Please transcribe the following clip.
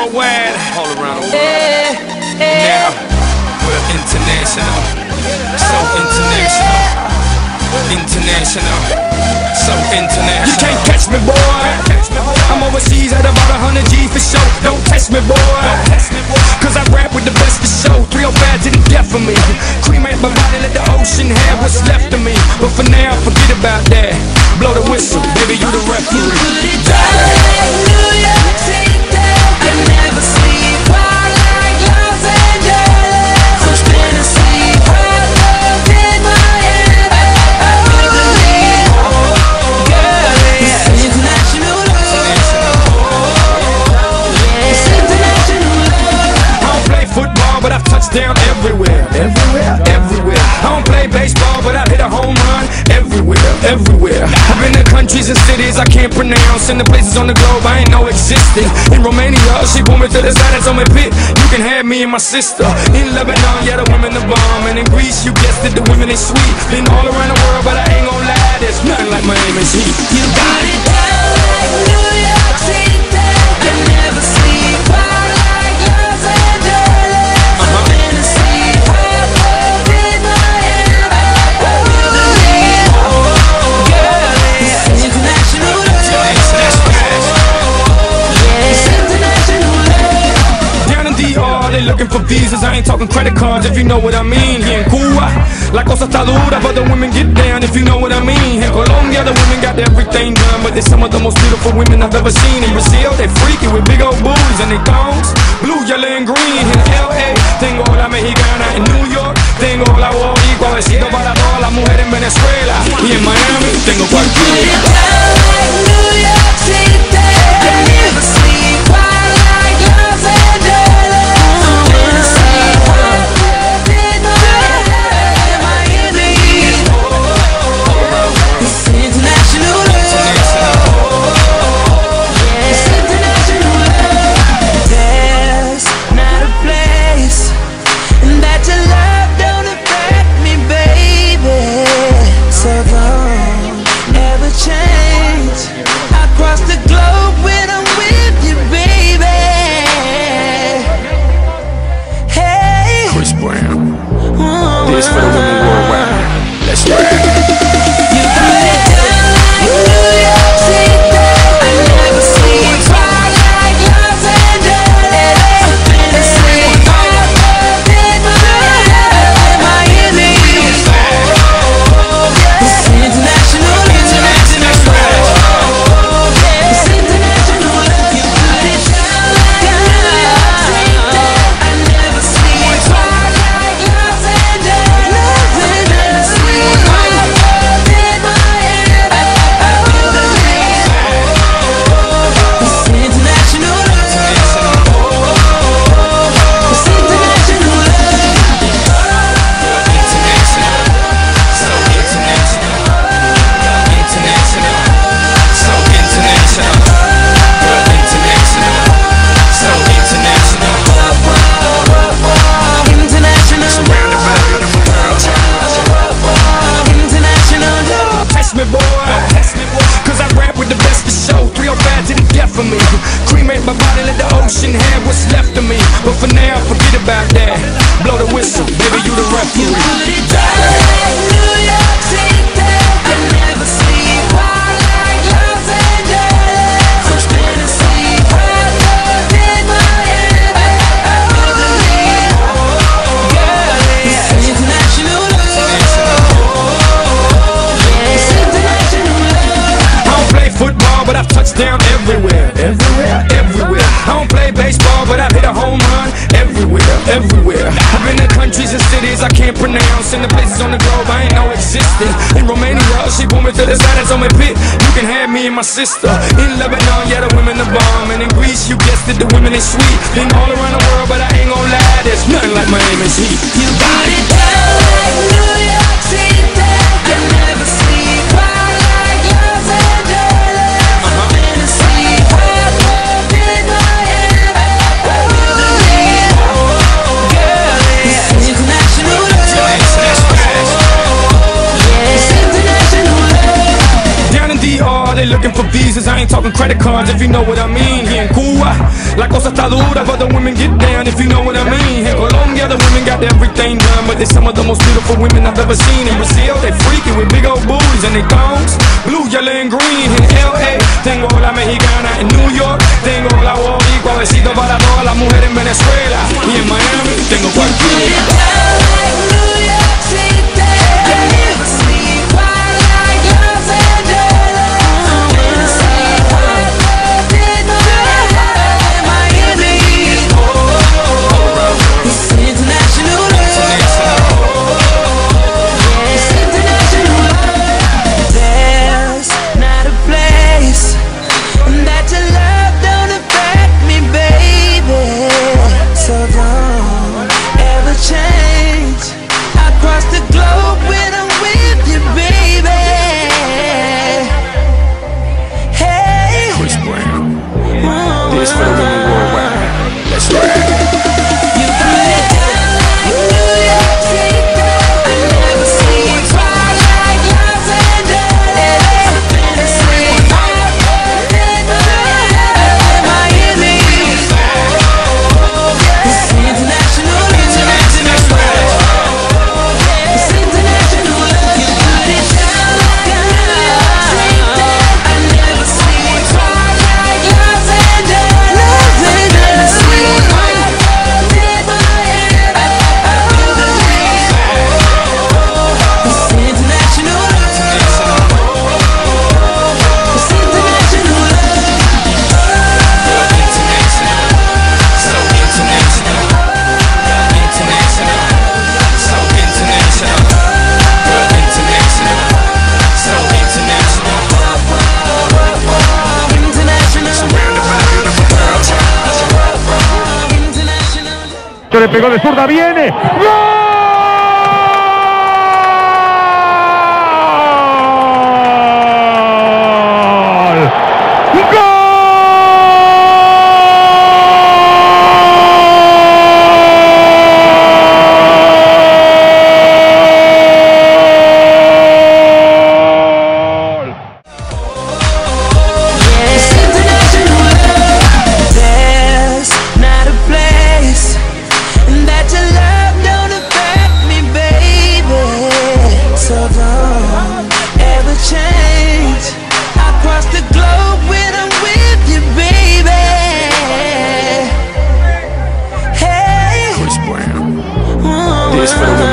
worldwide, all around the world. Now we're international, so international, international, so international. You can't catch me, boy. I'm overseas at about 100 G for show. Don't test me, boy. Cause I rap with the best for show. 305 didn't death for me. Cremate my body, let the ocean have what's left of me. But for now, forget about that. Blow the whistle, baby, you the referee. Down everywhere, everywhere, everywhere. I don't play baseball, but I hit a home run everywhere, everywhere. I've been to countries and cities I can't pronounce, and the places on the globe I ain't know existed. In Romania, she pulled me to the side and told me, "Pit, you can have me and my sister." In Lebanon, yeah, the women the bomb, and in Greece, you guessed it, the women is sweet. Been all around the world, but I ain't gon' lie, there's nothing like Miami's heat. You got it down like New York City. I never sleep. Looking for visas, I ain't talking credit cards, if you know what I mean. Here in Cuba, la cosa está dura, but the women get down, if you know what I mean. In Colombia, the women got everything done, but they're some of the most beautiful women I've ever seen. In Brazil, they freaky with big old booties and they thongs, blue, yellow, and green. In LA, tengo la mexicana. In New York, tengo la boricua. Besito para todas las mujeres en Venezuela. Y en Miami, tengo cualquiera. This for the women worldwide. Let's ride. For me, cremate my body, let the ocean have what's left of me. But for now, forget about that. Blow the whistle, baby, you the referee. New York City, I never sleep. Like Los Angeles, from Tennessee, Hartford, in Miami. I believe, girl, it's international love. It's international love. I don't play football, but I've touched down everywhere. Everywhere, everywhere. I don't play baseball, but I've hit a home run everywhere, everywhere. I've been to countries and cities I can't pronounce, and the places on the globe I ain't know existed. In Romania, she pulled me to the side and told me, "Pit, you can have me and my sister." In Lebanon, yeah, the women the bomb, and in Greece, you guessed it, the women is sweet. Been all around the world, but I ain't gon' lie, there's nothing like Miami's heat. You got it down like New York City. I never sleep. Like Los Angeles, Tennessee, Hartford, in Miami. I believe, girl, it's international love. It's international love. Down in DR, they looking for visas, I ain't talking talking credit cards if you know what I mean. Here in Cuba, la cosa está dura, but the women get down if you know what I mean. In Colombia, the women got everything done, but they're some of the most beautiful women I've ever seen. In Brazil, they freaky with big old booties and they thongs, blue, yellow, and green. In LA, tengo la mexicana. En New York, tengo la boricua, besito para todas las mujeres en Venezuela. Y en Miami, tengo cualquiera. Le pegó de zurda, viene. ¡Gol! This for the women.